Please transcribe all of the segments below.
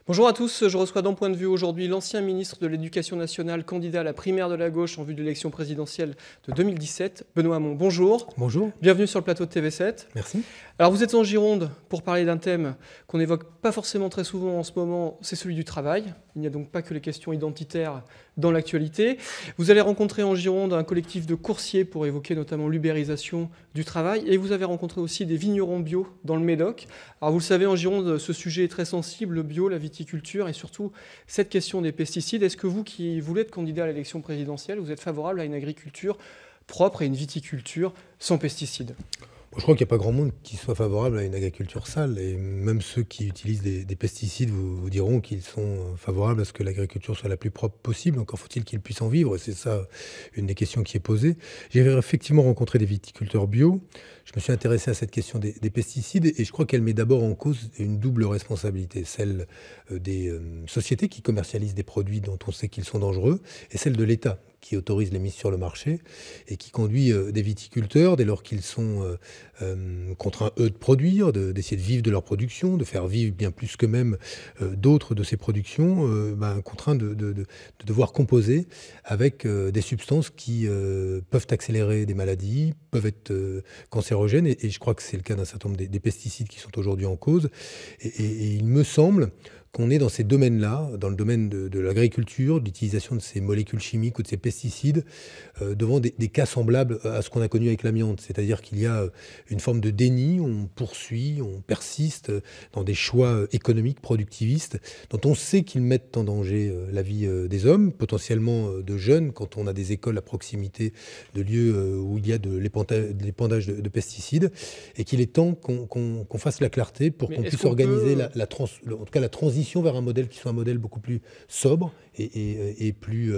Bonjour à tous, je reçois dans Point de vue aujourd'hui l'ancien ministre de l'Éducation nationale, candidat à la primaire de la gauche en vue de l'élection présidentielle de 2017, Benoît Hamon. Bonjour. Bonjour. Bienvenue sur le plateau de TV7. Merci. Alors vous êtes en Gironde pour parler d'un thème qu'on n'évoque pas forcément très souvent en ce moment, c'est celui du travail. Il n'y a donc pas que les questions identitaires dans l'actualité. Vous allez rencontrer en Gironde un collectif de coursiers pour évoquer notamment l'ubérisation du travail. Et vous avez rencontré aussi des vignerons bio dans le Médoc. Alors vous le savez, en Gironde, ce sujet est très sensible, le bio, la viticulture et surtout cette question des pesticides. Est-ce que vous qui voulez être candidat à l'élection présidentielle, vous êtes favorable à une agriculture propre et une viticulture sans pesticides ? Je crois qu'il n'y a pas grand monde qui soit favorable à une agriculture sale. Et même ceux qui utilisent des pesticides vous diront qu'ils sont favorables à ce que l'agriculture soit la plus propre possible. Encore faut-il qu'ils puissent en vivre. C'est ça une des questions qui est posée. J'ai effectivement rencontré des viticulteurs bio. Je me suis intéressé à cette question des pesticides et je crois qu'elle met d'abord en cause une double responsabilité. Celle des sociétés qui commercialisent des produits dont on sait qu'ils sont dangereux et celle de l'État qui autorise les mises sur le marché et qui conduit des viticulteurs, dès lors qu'ils sont contraints, eux, de produire, d'essayer de vivre de leur production, de faire vivre bien plus qu'eux-mêmes d'autres de ces productions, contraints de devoir composer avec des substances qui peuvent accélérer des maladies, peuvent être cancérogènes, et je crois que c'est le cas d'un certain nombre des pesticides qui sont aujourd'hui en cause. Et il me semble qu'on est dans ces domaines-là, dans le domaine de l'agriculture, de l'utilisation de ces molécules chimiques ou de ces pesticides, devant des cas semblables à ce qu'on a connu avec l'amiante. C'est-à-dire qu'il y a une forme de déni, on poursuit, on persiste dans des choix économiques, productivistes, dont on sait qu'ils mettent en danger la vie des hommes, potentiellement de jeunes, quand on a des écoles à proximité de lieux où il y a de l'épandage de pesticides, et qu'il est temps qu'on fasse la clarté pour qu'on puisse organiser en tout cas la transition vers un modèle qui soit un modèle beaucoup plus sobre et plus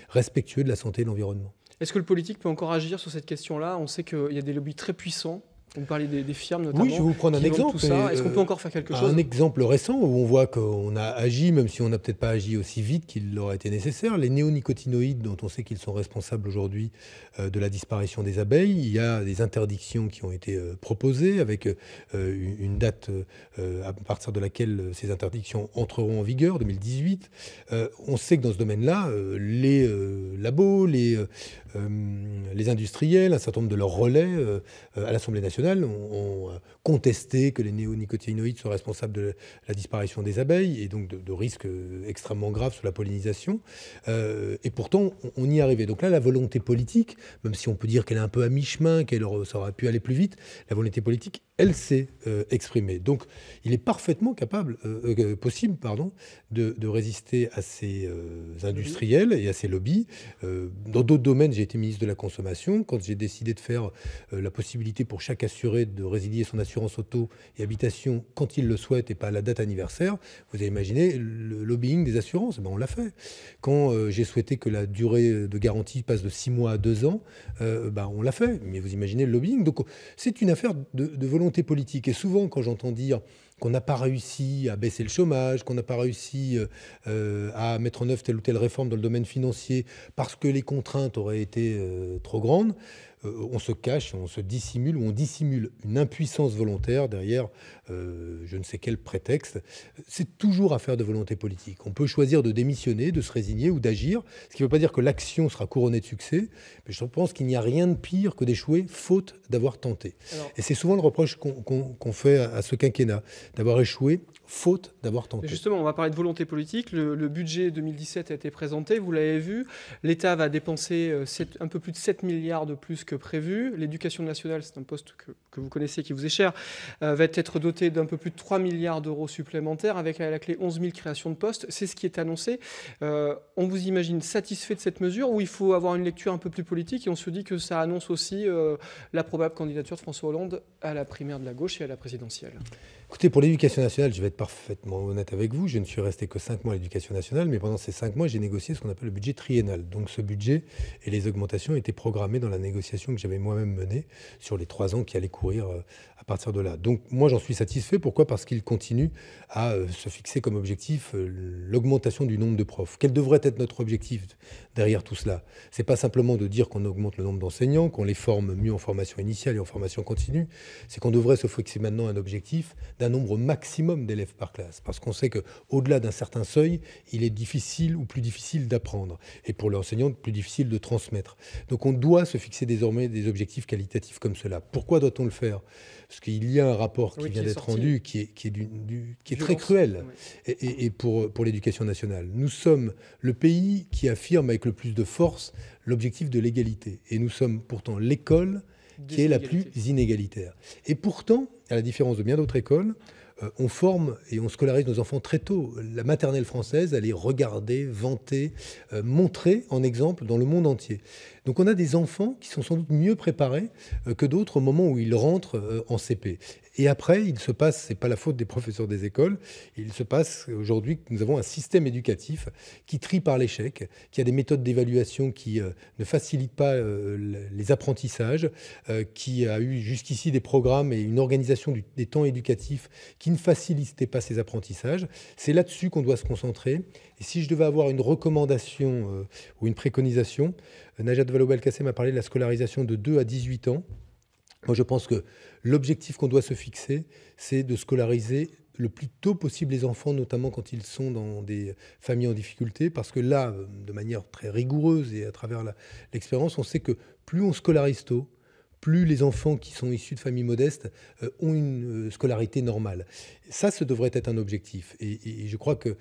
respectueux de la santé et de l'environnement. Est-ce que le politique peut encore agir sur cette question-là ? On sait qu'il y a des lobbies très puissants. Vous parlez des firmes notamment. Oui, je vais vous prendre un exemple. Est-ce qu'on peut encore faire quelque chose ? Un exemple récent où on voit qu'on a agi, même si on n'a peut-être pas agi aussi vite qu'il aurait été nécessaire. Les néonicotinoïdes, dont on sait qu'ils sont responsables aujourd'hui de la disparition des abeilles. Il y a des interdictions qui ont été proposées avec une date à partir de laquelle ces interdictions entreront en vigueur, 2018. On sait que dans ce domaine-là, les labos, les industriels, un certain nombre de leurs relais à l'Assemblée nationale ont contesté que les néonicotinoïdes soient responsables de la disparition des abeilles et donc de risques extrêmement graves sur la pollinisation. Et pourtant, on y est arrivé. Donc là, la volonté politique, même si on peut dire qu'elle est un peu à mi-chemin, ça aurait pu aller plus vite, la volonté politique, elle s'est exprimée. Donc, il est parfaitement possible de résister à ces industriels et à ces lobbies. Dans d'autres domaines, j'ai été ministre de la Consommation. Quand j'ai décidé de faire la possibilité pour chaque assuré de résilier son assurance auto et habitation quand il le souhaite et pas à la date anniversaire, vous avez imaginé le lobbying des assurances. On l'a fait. Quand j'ai souhaité que la durée de garantie passe de 6 mois à 2 ans, on l'a fait. Mais vous imaginez le lobbying. Donc, c'est une affaire de volonté politique. Et souvent, quand j'entends dire qu'on n'a pas réussi à baisser le chômage, qu'on n'a pas réussi à mettre en œuvre telle ou telle réforme dans le domaine financier parce que les contraintes auraient été trop grandes, on se cache, on se dissimule, ou on dissimule une impuissance volontaire derrière je ne sais quel prétexte. C'est toujours affaire de volonté politique. On peut choisir de démissionner, de se résigner ou d'agir, ce qui ne veut pas dire que l'action sera couronnée de succès, mais je pense qu'il n'y a rien de pire que d'échouer faute d'avoir tenté. Et c'est souvent le reproche qu'on fait à ce quinquennat, d'avoir échoué faute d'avoir tenté. Justement, on va parler de volonté politique. Le budget 2017 a été présenté, vous l'avez vu. L'État va dépenser un peu plus de 7 milliards de plus que prévu. L'éducation nationale, c'est un poste que vous connaissez, qui vous est cher, va être doté d'un peu plus de 3 milliards d'euros supplémentaires, avec à la clé 11 000 créations de postes. C'est ce qui est annoncé. On vous imagine satisfait de cette mesure, ou il faut avoir une lecture un peu plus politique et on se dit que ça annonce aussi la probable candidature de François Hollande à la primaire de la gauche et à la présidentielle ? Écoutez, pour l'éducation nationale, je vais être parfaitement honnête avec vous. Je ne suis resté que 5 mois à l'éducation nationale, mais pendant ces 5 mois, j'ai négocié ce qu'on appelle le budget triennal. Donc ce budget et les augmentations étaient programmés dans la négociation que j'avais moi-même menée sur les 3 ans qui allaient courir à partir de là. Donc moi, j'en suis satisfait. Pourquoi ? Parce qu'il continue à se fixer comme objectif l'augmentation du nombre de profs. Quel devrait être notre objectif derrière tout cela ? C'est pas simplement de dire qu'on augmente le nombre d'enseignants, qu'on les forme mieux en formation initiale et en formation continue. C'est qu'on devrait se fixer maintenant un objectif d'un nombre maximum d'élèves élèves par classe, parce qu'on sait qu'au-delà d'un certain seuil, il est difficile ou plus difficile d'apprendre, et pour l'enseignant, plus difficile de transmettre. Donc on doit se fixer désormais des objectifs qualitatifs comme cela. Pourquoi doit-on le faire? Parce qu'il y a un rapport qui vient d'être rendu qui est très cruel et pour l'éducation nationale. Nous sommes le pays qui affirme avec le plus de force l'objectif de l'égalité, et nous sommes pourtant l'école qui est la plus inégalitaire. Et pourtant, à la différence de bien d'autres écoles, on forme et on scolarise nos enfants très tôt. La maternelle française, elle est regardée, vantée, montrée en exemple dans le monde entier. Donc on a des enfants qui sont sans doute mieux préparés que d'autres au moment où ils rentrent en CP. Et après, il se passe, c'est pas la faute des professeurs des écoles, il se passe aujourd'hui que nous avons un système éducatif qui trie par l'échec, qui a des méthodes d'évaluation qui ne facilitent pas les apprentissages, qui a eu jusqu'ici des programmes et une organisation des temps éducatifs qui ne facilitaient pas ces apprentissages. C'est là-dessus qu'on doit se concentrer. Et si je devais avoir une recommandation ou une préconisation, Najat Vallaud-Belkacem m'a parlé de la scolarisation de 2 à 18 ans. Moi, je pense que l'objectif qu'on doit se fixer, c'est de scolariser le plus tôt possible les enfants, notamment quand ils sont dans des familles en difficulté, parce que là, de manière très rigoureuse et à travers l'expérience, on sait que plus on scolarise tôt, plus les enfants qui sont issus de familles modestes ont une scolarité normale. Ça devrait être un objectif. Et je crois qu'il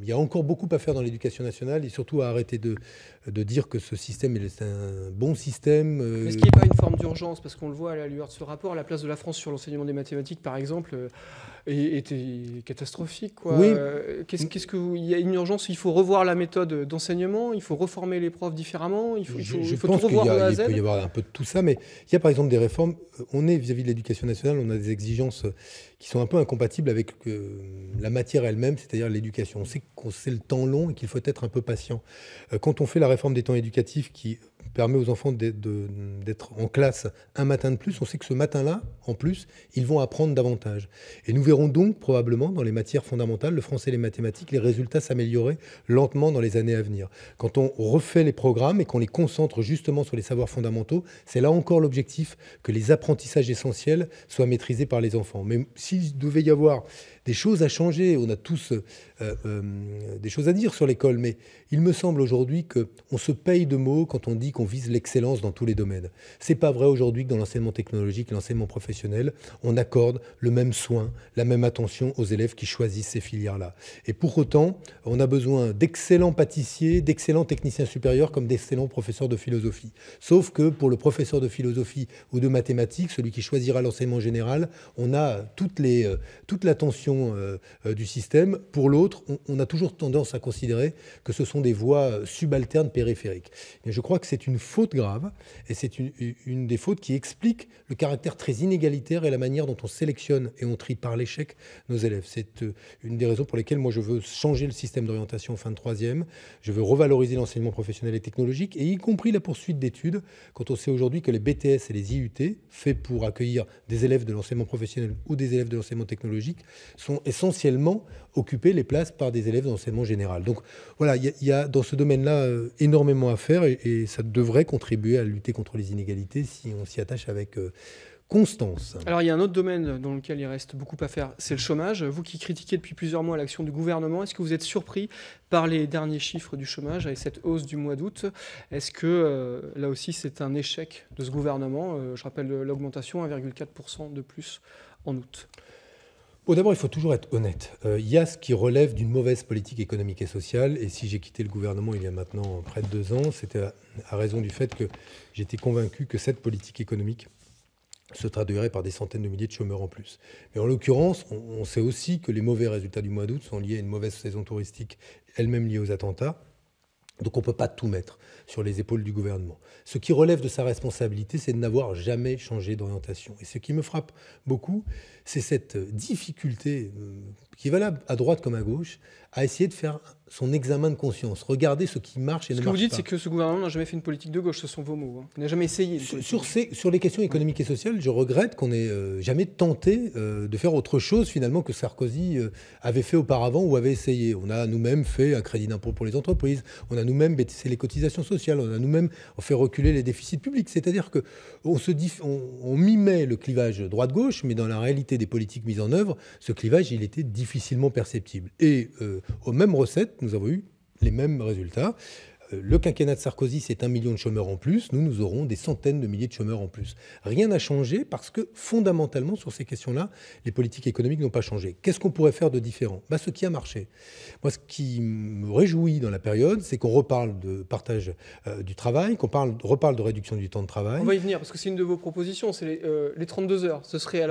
y a encore beaucoup à faire dans l'éducation nationale et surtout à arrêter de dire que ce système est un bon système. Mais est-ce qu'il n'y a pas une forme d'urgence? Parce qu'on le voit à la lueur de ce rapport, la place de la France sur l'enseignement des mathématiques, par exemple, était catastrophique, quoi. Oui. Il y a une urgence, il faut revoir la méthode d'enseignement, il faut reformer les profs différemment, il faut tout revoir de A à Z. Il peut y avoir un peu de tout ça, mais il y a par exemple des réformes. On est vis-à-vis de l'éducation nationale, on a des exigences qui sont un peu incompatibles avec la matière elle-même, c'est-à-dire l'éducation. On sait que c'est le temps long et qu'il faut être un peu patient. Quand on fait la réforme des temps éducatifs qui permet aux enfants d'être en classe un matin de plus, on sait que ce matin-là, en plus, ils vont apprendre davantage. Et nous verrons donc probablement dans les matières fondamentales, le français et les mathématiques, les résultats s'améliorer lentement dans les années à venir. Quand on refait les programmes et qu'on les concentre justement sur les savoirs fondamentaux, c'est là encore l'objectif que les apprentissages essentiels soient maîtrisés par les enfants. Mais s'il devait y avoir des choses à changer, on a tous des choses à dire sur l'école, mais il me semble aujourd'hui qu'on se paye de mots quand on dit qu'on vise l'excellence dans tous les domaines. C'est pas vrai aujourd'hui que dans l'enseignement technologique et l'enseignement professionnel, on accorde le même soin, la même attention aux élèves qui choisissent ces filières-là. Et pour autant, on a besoin d'excellents pâtissiers, d'excellents techniciens supérieurs comme d'excellents professeurs de philosophie. Sauf que pour le professeur de philosophie ou de mathématiques, celui qui choisira l'enseignement général, on a toute l'attention du système. Pour l'autre, on a toujours tendance à considérer que ce sont des voies subalternes périphériques. Et je crois que c'est une faute grave, et c'est une des fautes qui explique le caractère très inégalitaire et la manière dont on sélectionne et on trie par l'échec nos élèves. C'est une des raisons pour lesquelles moi je veux changer le système d'orientation en fin de troisième. Je veux revaloriser l'enseignement professionnel et technologique, et y compris la poursuite d'études, quand on sait aujourd'hui que les BTS et les IUT, faits pour accueillir des élèves de l'enseignement professionnel ou des élèves de l'enseignement technologique, sont essentiellement occupés les places par des élèves d'enseignement général. Donc voilà, il y a dans ce domaine-là énormément à faire, et ça devrait contribuer à lutter contre les inégalités si on s'y attache avec constance. Alors il y a un autre domaine dans lequel il reste beaucoup à faire, c'est le chômage. Vous qui critiquez depuis plusieurs mois l'action du gouvernement, est-ce que vous êtes surpris par les derniers chiffres du chômage avec cette hausse du mois d'août? Est-ce que là aussi c'est un échec de ce gouvernement? Je rappelle l'augmentation, 1,4% de plus en août. Bon, d'abord, il faut toujours être honnête. Il y a ce qui relève d'une mauvaise politique économique et sociale. Et si j'ai quitté le gouvernement il y a maintenant près de 2 ans, c'était à raison du fait que j'étais convaincu que cette politique économique se traduirait par des centaines de milliers de chômeurs en plus. Mais en l'occurrence, on sait aussi que les mauvais résultats du mois d'août sont liés à une mauvaise saison touristique, elle-même liée aux attentats. Donc on ne peut pas tout mettre sur les épaules du gouvernement. Ce qui relève de sa responsabilité, c'est de n'avoir jamais changé d'orientation. Et ce qui me frappe beaucoup, c'est cette difficulté qui est valable à droite comme à gauche, à essayer de faire son examen de conscience, regarder ce qui marche et ne marche pas. Ce que vous dites, c'est que ce gouvernement n'a jamais fait une politique de gauche, ce sont vos mots. Hein. Il n'a jamais essayé. Sur les questions économiques et sociales, je regrette qu'on n'ait jamais tenté de faire autre chose finalement que Sarkozy avait fait auparavant ou avait essayé. On a nous-mêmes fait un crédit d'impôt pour les entreprises, on a nous-mêmes baissé les cotisations sociales, on a nous-mêmes fait reculer les déficits publics. C'est-à-dire qu'on mimait le clivage droite-gauche, mais dans la réalité des politiques mises en œuvre, ce clivage, il était difficilement perceptible. Et aux mêmes recettes, nous avons eu les mêmes résultats. Le quinquennat de Sarkozy, c'est 1 million de chômeurs en plus. Nous aurons des centaines de milliers de chômeurs en plus. Rien n'a changé parce que, fondamentalement, sur ces questions-là, les politiques économiques n'ont pas changé. Qu'est-ce qu'on pourrait faire de différent ? Ce qui a marché. Moi, ce qui me réjouit dans la période, c'est qu'on reparle de partage du travail, qu'on reparle de réduction du temps de travail. On va y venir, parce que c'est une de vos propositions, c'est les 32 heures. Ce serait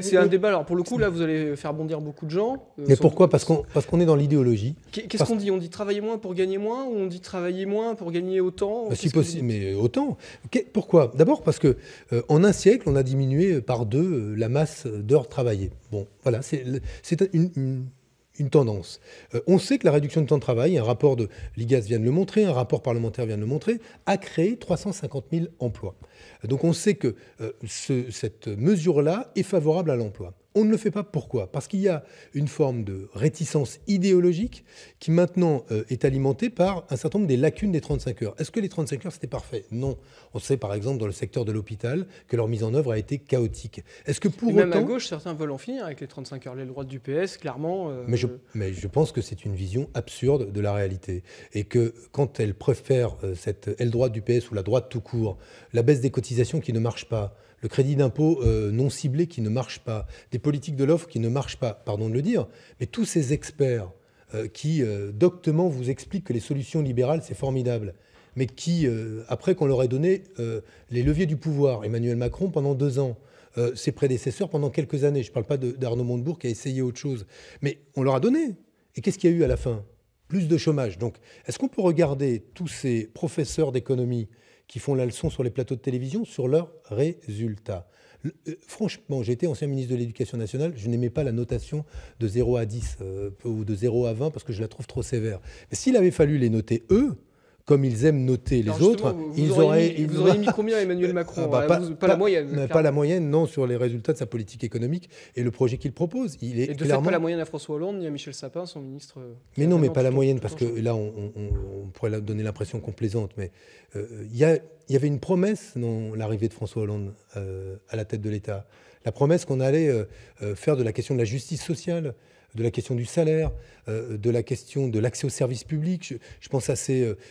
c'est un débat. Alors, pour le coup, là, vous allez faire bondir beaucoup de gens. Mais pourquoi ? Parce qu'on est dans l'idéologie. Qu'est-ce qu'on dit ? On dit travailler moins pour gagner moins, ou on dit travailler moins pour gagner autant ? Si possible, mais autant. Pourquoi ? D'abord parce que en un siècle, on a diminué par 2 la masse d'heures travaillées. Bon, voilà, c'est une tendance. On sait que la réduction du temps de travail, un rapport de l'IGAS vient de le montrer, un rapport parlementaire vient de le montrer, a créé 350 000 emplois. Donc on sait que cette mesure-là est favorable à l'emploi. On ne le fait pas. Pourquoi ? Parce qu'il y a une forme de réticence idéologique qui maintenant est alimentée par un certain nombre des lacunes des 35 heures. Est-ce que les 35 heures, c'était parfait ? Non. On sait par exemple dans le secteur de l'hôpital que leur mise en œuvre a été chaotique. Est-ce que pour autant... Même à gauche, certains veulent en finir avec les 35 heures. L'aile droite du PS, clairement... Mais je pense que c'est une vision absurde de la réalité. Et que quand elle préfère cette aile droite du PS ou la droite tout court, la baisse des cotisations qui ne marche pas, le crédit d'impôt non ciblé qui ne marche pas, des politiques de l'offre qui ne marchent pas, pardon de le dire, mais tous ces experts qui doctement vous expliquent que les solutions libérales, c'est formidable, mais qui, après qu'on leur ait donné les leviers du pouvoir, Emmanuel Macron pendant 2 ans, ses prédécesseurs pendant quelques années, je ne parle pas d'Arnaud Montebourg qui a essayé autre chose, mais on leur a donné. Et qu'est-ce qu'il y a eu à la fin ? Plus de chômage. Donc, est-ce qu'on peut regarder tous ces professeurs d'économie qui font la leçon sur les plateaux de télévision sur leurs résultats ? Franchement, j'ai été ancien ministre de l'Éducation nationale, je n'aimais pas la notation de 0 à 10 ou de 0 à 20 parce que je la trouve trop sévère. Mais s'il avait fallu les noter eux, comme ils aiment noter les autres, vous auriez mis combien Emmanuel Macron ? Pas la moyenne. Pas la moyenne, non, sur les résultats de sa politique économique et le projet qu'il propose. Il est et de clairement... fait, pas la moyenne à François Hollande ni à Michel Sapin, son ministre... Mais non, mais pas la moyenne, parce que là, on pourrait donner l'impression qu'on plaisante, mais il y avait une promesse dans l'arrivée de François Hollande à la tête de l'État. La promesse qu'on allait faire de la question de la justice sociale, de la question du salaire, de la question de l'accès aux services publics. Je pense à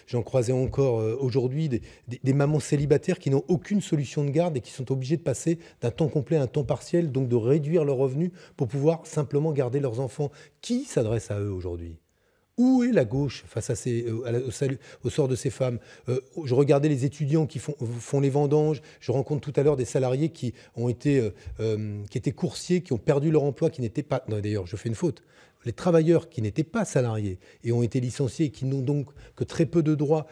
j'en croisais encore aujourd'hui, des mamans célibataires qui n'ont aucune solution de garde et qui sont obligées de passer d'un temps complet à un temps partiel, donc de réduire leurs revenus pour pouvoir simplement garder leurs enfants. Qui s'adresse à eux aujourd'hui ? Où est la gauche face au sort de ces femmes ? Je regardais les étudiants qui font les vendanges. Je rencontre tout à l'heure des salariés qui étaient coursiers, qui ont perdu leur emploi, qui n'étaient pas... Non, d'ailleurs, je fais une faute. Les travailleurs qui n'étaient pas salariés et ont été licenciés et qui n'ont donc que très peu de droits.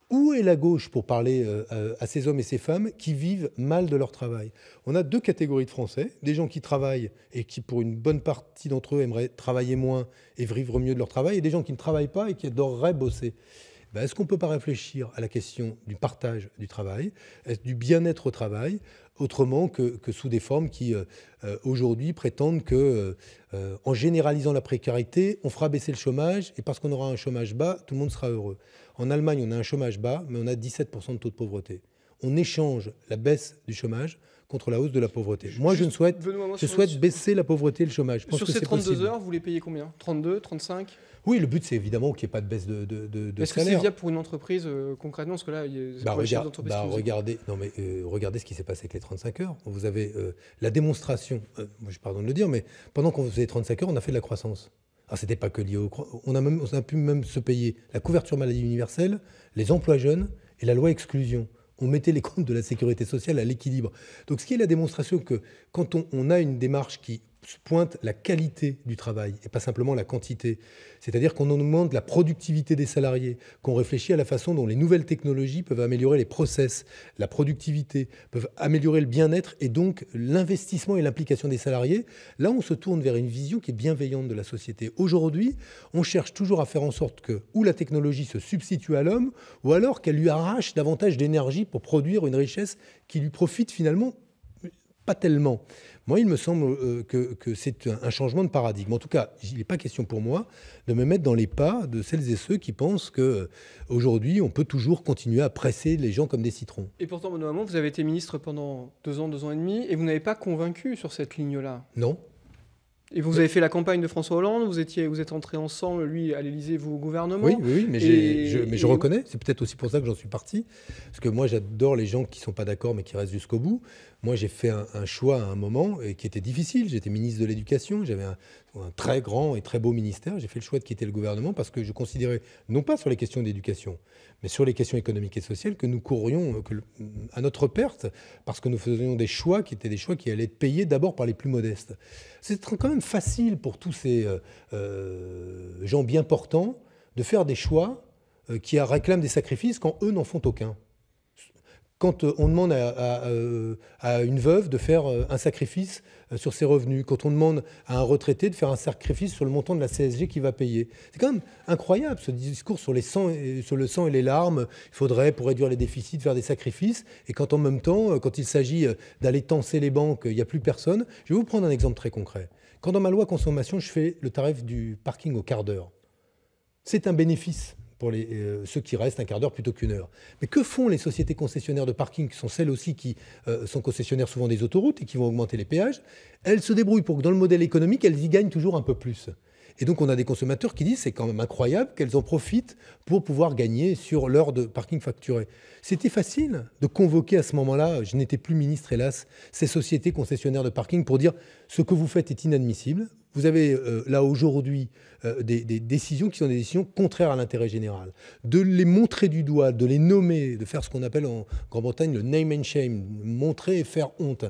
Où est la gauche pour parler à ces hommes et ces femmes qui vivent mal de leur travail ? On a 2 catégories de Français, des gens qui travaillent et qui, pour une bonne partie d'entre eux, aimeraient travailler moins et vivre mieux de leur travail, et des gens qui ne travaillent pas et qui adoreraient bosser. Est-ce qu'on ne peut pas réfléchir à la question du partage du travail, du bien-être au travail, autrement que sous des formes qui, aujourd'hui, prétendent que, en généralisant la précarité, on fera baisser le chômage, et parce qu'on aura un chômage bas, tout le monde sera heureux. En Allemagne, on a un chômage bas, mais on a 17% de taux de pauvreté. On échange la baisse du chômage contre la hausse de la pauvreté. Moi, je souhaite baisser la pauvreté et le chômage. Je pense sur que ces 32 possible. heures, vous les payez combien ? 32, 35 ? Oui, le but, c'est évidemment qu'il n'y ait pas de baisse de Est-ce salaire. que c'est viable pour une entreprise concrètement ? Parce que là, regardez ce qui s'est passé avec les 35 heures. Vous avez la démonstration, je pardon de le dire, mais pendant qu'on faisait 35 heures, on a fait de la croissance. Alors, c'était pas que lié on a pu même se payer la couverture maladie universelle, les emplois jeunes et la loi exclusion. On mettait les comptes de la sécurité sociale à l'équilibre. Donc, ce qui est la démonstration que quand on a une démarche qui pointe la qualité du travail et pas simplement la quantité. C'est-à-dire qu'on augmente la productivité des salariés, qu'on réfléchit à la façon dont les nouvelles technologies peuvent améliorer les process, la productivité, peuvent améliorer le bien-être et donc l'investissement et l'implication des salariés. Là, on se tourne vers une vision qui est bienveillante de la société. Aujourd'hui, on cherche toujours à faire en sorte que ou la technologie se substitue à l'homme, ou alors qu'elle lui arrache davantage d'énergie pour produire une richesse qui lui profite finalement pas tellement. Moi, il me semble que c'est un changement de paradigme. En tout cas, il n'est pas question pour moi de me mettre dans les pas de celles et ceux qui pensent qu'aujourd'hui, on peut toujours continuer à presser les gens comme des citrons. Et pourtant, Benoît Hamon, vous avez été ministre pendant 2 ans et demi, et vous n'avez pas convaincu sur cette ligne-là. Non. Et vous avez fait la campagne de François Hollande, vous êtes entrés ensemble, lui à l'Élysée, vous au gouvernement. Oui, mais je reconnais, c'est peut-être aussi pour ça que j'en suis parti, parce que moi j'adore les gens qui ne sont pas d'accord mais qui restent jusqu'au bout. Moi j'ai fait un choix à un moment qui était difficile, j'étais ministre de l'Éducation, j'avais un très grand et très beau ministère, j'ai fait le choix de quitter le gouvernement parce que je considérais, non pas sur les questions d'éducation, mais sur les questions économiques et sociales, que nous courions à notre perte, parce que nous faisions des choix qui étaient des choix qui allaient être payés d'abord par les plus modestes. C'est quand même facile pour tous ces gens bien portants de faire des choix qui réclament des sacrifices quand eux n'en font aucun. Quand on demande à une veuve de faire un sacrifice sur ses revenus, quand on demande à un retraité de faire un sacrifice sur le montant de la CSG qu'il va payer. C'est quand même incroyable ce discours sur le sang et les larmes. Il faudrait, pour réduire les déficits, faire des sacrifices. Et quand en même temps, quand il s'agit d'aller tancer les banques, il n'y a plus personne. Je vais vous prendre un exemple très concret. Quand dans ma loi consommation, je fais le tarif du parking au quart d'heure, c'est un bénéfice pour ceux qui restent un quart d'heure plutôt qu'une heure. Mais que font les sociétés concessionnaires de parking, qui sont celles aussi qui sont concessionnaires souvent des autoroutes et qui vont augmenter les péages? Elles se débrouillent pour que dans le modèle économique, elles y gagnent toujours un peu plus. Et donc on a des consommateurs qui disent c'est quand même incroyable qu'elles en profitent pour pouvoir gagner sur l'heure de parking facturé. C'était facile de convoquer à ce moment-là, je n'étais plus ministre hélas, ces sociétés concessionnaires de parking pour dire ce que vous faites est inadmissible. Vous avez là aujourd'hui des décisions qui sont des décisions contraires à l'intérêt général. De les montrer du doigt, de les nommer, de faire ce qu'on appelle en Grande-Bretagne le name and shame, montrer et faire honte.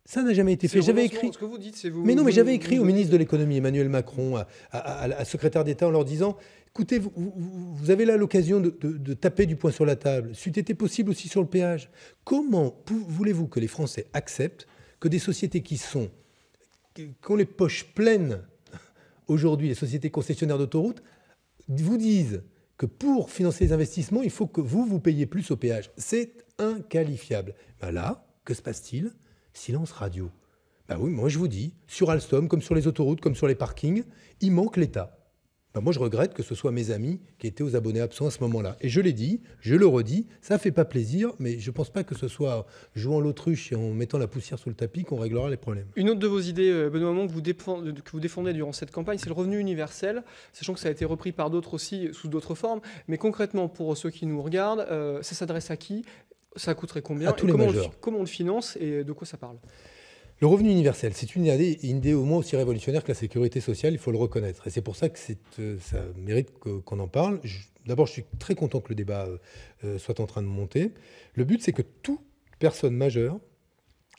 Ça n'a jamais été fait. J'avais écrit. Ce que vous dites, c'est vous. Mais non, mais j'avais écrit au ministre de l'économie, Emmanuel Macron, à la secrétaire d'État, en leur disant écoutez, vous avez là l'occasion de taper du poing sur la table. C'eût été possible aussi sur le péage. Comment voulez-vous que les Français acceptent que des sociétés qui ont les poches pleines aujourd'hui, les sociétés concessionnaires d'autoroutes, vous disent que pour financer les investissements, il faut que vous payiez plus au péage? C'est inqualifiable. Ben là, que se passe-t-il? Silence radio. Ben oui, moi je vous dis, sur Alstom, comme sur les autoroutes, comme sur les parkings, il manque l'État. Ben moi je regrette que ce soit mes amis qui étaient aux abonnés absents à ce moment-là. Et je l'ai dit, je le redis, ça ne fait pas plaisir, mais je ne pense pas que ce soit jouant l'autruche et en mettant la poussière sous le tapis qu'on réglera les problèmes. Une autre de vos idées, Benoît Hamon, que vous défendez durant cette campagne, c'est le revenu universel, sachant que ça a été repris par d'autres aussi, sous d'autres formes. Mais concrètement, pour ceux qui nous regardent, ça s'adresse à qui? Ça coûterait combien? À tous les majeurs. Comment on le finance et de quoi ça parle? Le revenu universel, c'est une idée au moins aussi révolutionnaire que la sécurité sociale, il faut le reconnaître. Et c'est pour ça que ça mérite qu'on en parle. D'abord, je suis très content que le débat soit en train de monter. Le but, c'est que toute personne majeure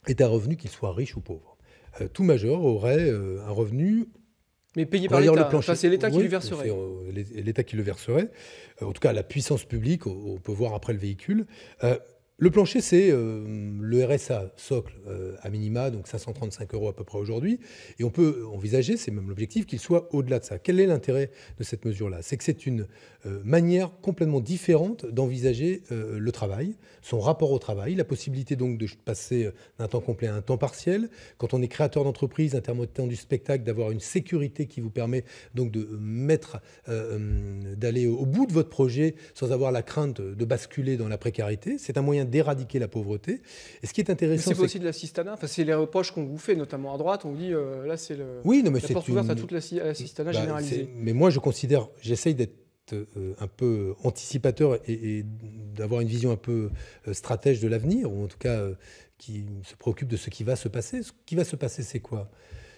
ait un revenu, qu'il soit riche ou pauvre. Tout majeur aurait un revenu... Mais payé par l'État, enfin, c'est l'État qui lui verserait. C'est l'État qui le verserait. En tout cas, la puissance publique, on peut voir après le véhicule. Le plancher, c'est le RSA socle à minima, donc 535 € à peu près aujourd'hui. Et on peut envisager, c'est même l'objectif, qu'il soit au-delà de ça. Quel est l'intérêt de cette mesure-là? C'est que c'est une manière complètement différente d'envisager le travail, son rapport au travail, la possibilité donc de passer d'un temps complet à un temps partiel. Quand on est créateur d'entreprise, intermittent du spectacle, d'avoir une sécurité qui vous permet donc d'aller au bout de votre projet sans avoir la crainte de basculer dans la précarité. C'est un moyen d'éradiquer la pauvreté. Et ce qui est intéressant, c'est aussi de l'assistanat. Enfin, c'est les reproches qu'on vous fait, notamment à droite. On vous dit là, c'est la porte ouverte à toute l'assistanat généralisée. Mais moi, je considère, j'essaye d'être un peu anticipateur et d'avoir une vision un peu stratège de l'avenir, ou en tout cas qui se préoccupe de ce qui va se passer. Ce qui va se passer, c'est quoi?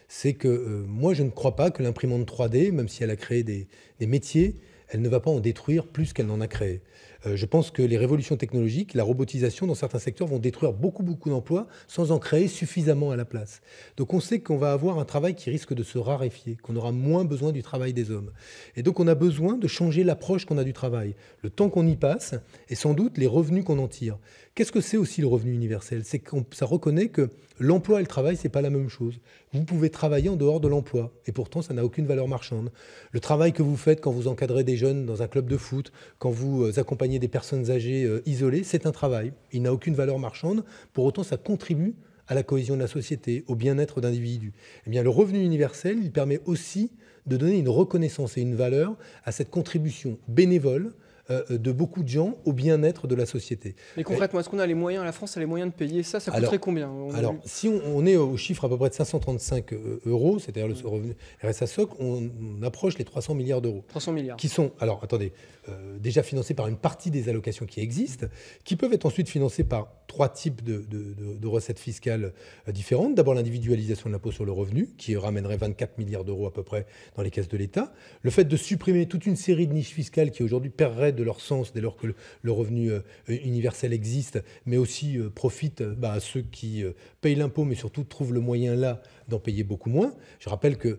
C'est que moi, je ne crois pas que l'imprimante 3D, même si elle a créé des métiers, elle ne va pas en détruire plus qu'elle n'en a créé. Je pense que les révolutions technologiques, la robotisation dans certains secteurs vont détruire beaucoup d'emplois sans en créer suffisamment à la place. Donc on sait qu'on va avoir un travail qui risque de se raréfier, qu'on aura moins besoin du travail des hommes. Et donc on a besoin de changer l'approche qu'on a du travail, le temps qu'on y passe et sans doute les revenus qu'on en tire. Qu'est-ce que c'est aussi le revenu universel? C'est que ça reconnaît que l'emploi et le travail, c'est pas la même chose. Vous pouvez travailler en dehors de l'emploi et pourtant ça n'a aucune valeur marchande. Le travail que vous faites quand vous encadrez des jeunes dans un club de foot, quand vous accompagnez des personnes âgées isolées, c'est un travail. Il n'a aucune valeur marchande. Pour autant, ça contribue à la cohésion de la société, au bien-être d'individus. Eh bien, le revenu universel, il permet aussi de donner une reconnaissance et une valeur à cette contribution bénévole de beaucoup de gens au bien-être de la société. Mais concrètement, est-ce qu'on a les moyens, la France a les moyens de payer ça? Ça coûterait combien? Alors, si on est au chiffre à peu près de 535 euros, c'est-à-dire le revenu RSA socle, on approche les 300 milliards d'euros. 300 milliards. Qui sont, alors attendez, déjà financés par une partie des allocations qui existent, qui peuvent être ensuite financées par 3 types de recettes fiscales différentes. D'abord, l'individualisation de l'impôt sur le revenu, qui ramènerait 24 milliards d'euros à peu près dans les caisses de l'État. Le fait de supprimer toute une série de niches fiscales qui aujourd'hui paieraient de leur sens dès lors que le revenu universel existe, mais aussi profite à ceux qui payent l'impôt, mais surtout trouvent le moyen là d'en payer beaucoup moins. Je rappelle que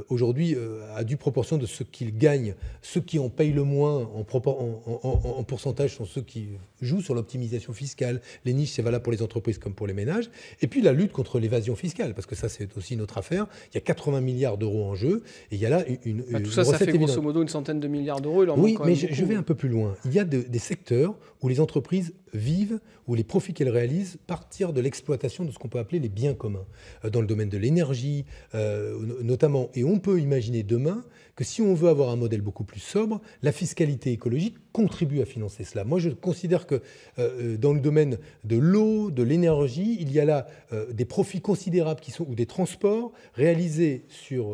aujourd'hui, à due proportion de ce qu'ils gagnent, ceux qui en payent le moins en pourcentage sont ceux qui jouent sur l'optimisation fiscale. Les niches, c'est valable pour les entreprises comme pour les ménages. Et puis la lutte contre l'évasion fiscale, parce que ça, c'est aussi une autre affaire. Il y a 80 milliards d'euros en jeu, et il y a là une tout ça, ça fait évidente. Grosso modo une centaine de milliards d'euros. Oui, mais je vais un peu plus loin. Il y a des secteurs où les entreprises vivent, où les profits qu'elles réalisent partirent de l'exploitation de ce qu'on peut appeler les biens communs. Dans le domaine de l'énergie, notamment. Et on peut imaginer demain que si on veut avoir un modèle beaucoup plus sobre, la fiscalité écologique contribue à financer cela. Moi, je considère que dans le domaine de l'eau, de l'énergie, il y a là des profits considérables ou des transports réalisés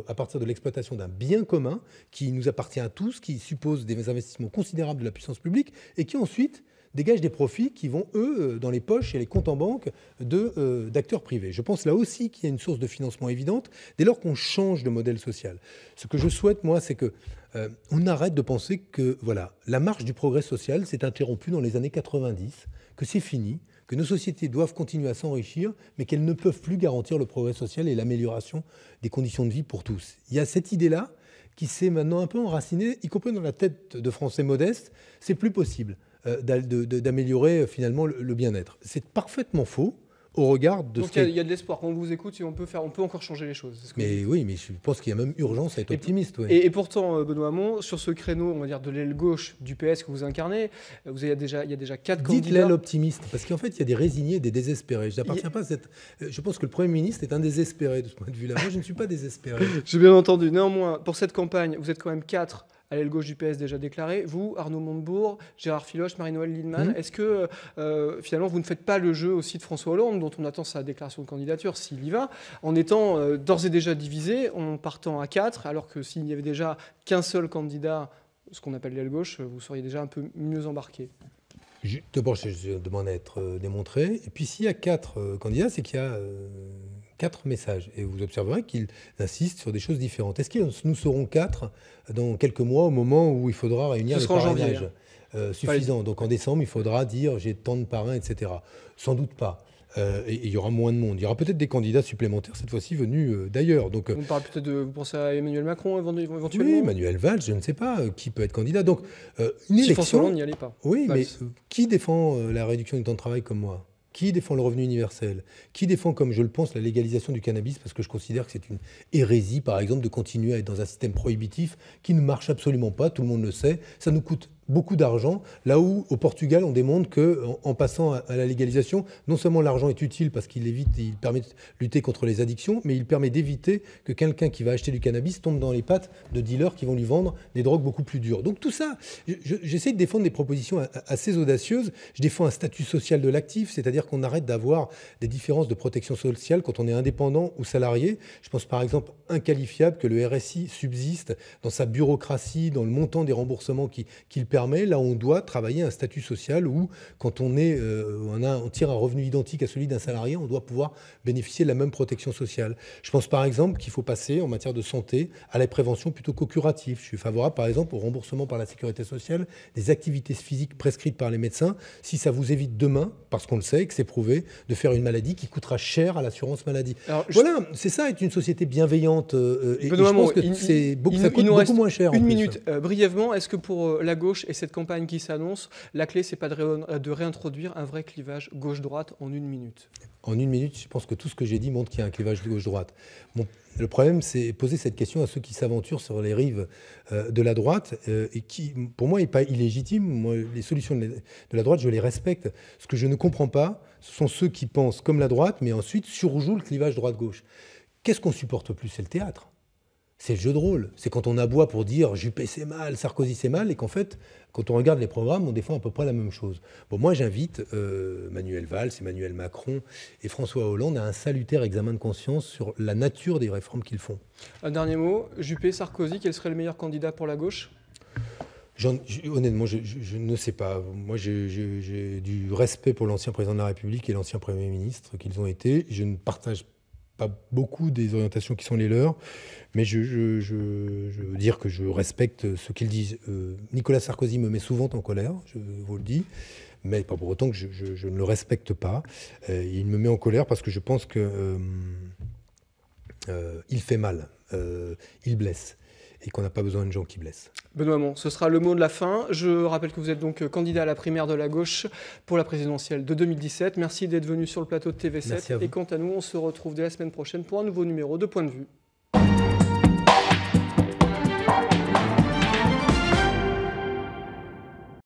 à partir de l'exploitation d'un bien commun qui nous appartient à tous, qui suppose des investissements considérables de la puissance publique et qui ensuite dégagent des profits qui vont, eux, dans les poches et les comptes en banque d'acteurs privés. Je pense là aussi qu'il y a une source de financement évidente dès lors qu'on change de modèle social. Ce que je souhaite, moi, c'est qu'on arrête de penser que la marche du progrès social s'est interrompue dans les années 90, que c'est fini, que nos sociétés doivent continuer à s'enrichir, mais qu'elles ne peuvent plus garantir le progrès social et l'amélioration des conditions de vie pour tous. Il y a cette idée-là qui s'est maintenant un peu enracinée, y compris dans la tête de Français modestes. C'est plus possible d'améliorer finalement le bien-être. C'est parfaitement faux au regard de Donc il y a de l'espoir. Quand on vous écoute, on peut encore changer les choses. Mais oui, mais je pense qu'il y a même urgence à être optimiste. Oui. Et pourtant, Benoît Hamon, sur ce créneau, on va dire de l'aile gauche du PS que vous incarnez, il y a déjà 4 candidats. Dites l'aile optimiste, parce qu'en fait, il y a des résignés et des désespérés. Je n'appartiens pas à cette. Je pense que le Premier ministre est un désespéré de ce point de vue-là. Moi, je ne suis pas désespéré. J'ai bien entendu. Néanmoins, pour cette campagne, vous êtes quand même 4 à l'aile gauche du PS déjà déclaré. Vous, Arnaud Montebourg, Gérard Filoche, Marie-Noëlle Lienemann, est-ce que finalement vous ne faites pas le jeu aussi de François Hollande, dont on attend sa déclaration de candidature s'il y va, en étant d'ores et déjà divisé, en partant à 4, alors que s'il n'y avait déjà qu'un seul candidat, ce qu'on appelle l'aile gauche, vous seriez déjà un peu mieux embarqué? D'abord, je demande à être démontré. Et puis, s'il y a 4 candidats, c'est qu'il y a 4 messages. Et vous observerez qu'ils insistent sur des choses différentes. Est-ce que nous serons 4 dans quelques mois, au moment où il faudra réunir les parrainages suffisants? Donc, en décembre, il faudra dire j'ai tant de parrains, etc. Sans doute pas. Et il y aura moins de monde. Il y aura peut-être des candidats supplémentaires, cette fois-ci venus d'ailleurs. Donc, vous pensez à Emmanuel Macron éventuellement? Oui, Manuel Valls, je ne sais pas qui peut être candidat. Donc, une élection. François Hollande n'y allait pas. Oui, Valls. Mais qui défend la réduction du temps de travail comme moi? Qui défend le revenu universel? Qui défend, comme je le pense, la légalisation du cannabis? Parce que je considère que c'est une hérésie, par exemple, de continuer à être dans un système prohibitif qui ne marche absolument pas, tout le monde le sait. Ça nous coûte beaucoup d'argent, là où au Portugal on démontre qu'en passant à la légalisation, non seulement l'argent est utile parce qu'il permet de lutter contre les addictions, mais il permet d'éviter que quelqu'un qui va acheter du cannabis tombe dans les pattes de dealers qui vont lui vendre des drogues beaucoup plus dures. Donc tout ça, j'essaie de défendre des propositions assez audacieuses. Je défends un statut social de l'actif, c'est-à-dire qu'on arrête d'avoir des différences de protection sociale quand on est indépendant ou salarié. Je pense par exemple inqualifiable que le RSI subsiste dans sa bureaucratie, dans le montant des remboursements qu'il permet, là où on doit travailler un statut social où, quand on tire un revenu identique à celui d'un salarié, on doit pouvoir bénéficier de la même protection sociale. Je pense par exemple qu'il faut passer en matière de santé à la prévention plutôt qu'au curatif. Je suis favorable par exemple au remboursement par la sécurité sociale des activités physiques prescrites par les médecins si ça vous évite demain, parce qu'on le sait et que c'est prouvé, de faire une maladie qui coûtera cher à l'assurance maladie. Alors, voilà, c'est ça, être une société bienveillante. Et je pense que ça coûte beaucoup moins cher. Une minute, brièvement, est-ce que pour la gauche et cette campagne qui s'annonce, la clé, c'est pas de réintroduire un vrai clivage gauche-droite en une minute? En une minute, je pense que tout ce que j'ai dit montre qu'il y a un clivage gauche-droite. Bon, le problème, c'est poser cette question à ceux qui s'aventurent sur les rives de la droite et qui, pour moi, n'est pas illégitime. Moi, les solutions de la droite, je les respecte. Ce que je ne comprends pas, ce sont ceux qui pensent comme la droite, mais ensuite surjouent le clivage droite-gauche. Qu'est-ce qu'on supporte plus? C'est le théâtre. C'est le jeu de rôle. C'est quand on aboie pour dire Juppé c'est mal, Sarkozy c'est mal, et qu'en fait, quand on regarde les programmes, on défend à peu près la même chose. Bon, moi, j'invite Manuel Valls, Emmanuel Macron et François Hollande à un salutaire examen de conscience sur la nature des réformes qu'ils font. Un dernier mot, Juppé, Sarkozy, quel serait le meilleur candidat pour la gauche? Honnêtement, je ne sais pas. Moi, j'ai du respect pour l'ancien président de la République et l'ancien Premier ministre qu'ils ont été. Je ne partage pas beaucoup des orientations qui sont les leurs, mais je veux dire que je respecte ce qu'ils disent. Nicolas Sarkozy me met souvent en colère, je vous le dis, mais pas pour autant que je ne le respecte pas. Il me met en colère parce que je pense qu'il fait mal, il blesse, et qu'on n'a pas besoin de gens qui blessent. Benoît Hamon, ce sera le mot de la fin. Je rappelle que vous êtes donc candidat à la primaire de la gauche pour la présidentielle de 2017. Merci d'être venu sur le plateau de TV7. Et quant à nous, on se retrouve dès la semaine prochaine pour un nouveau numéro de Point de vue.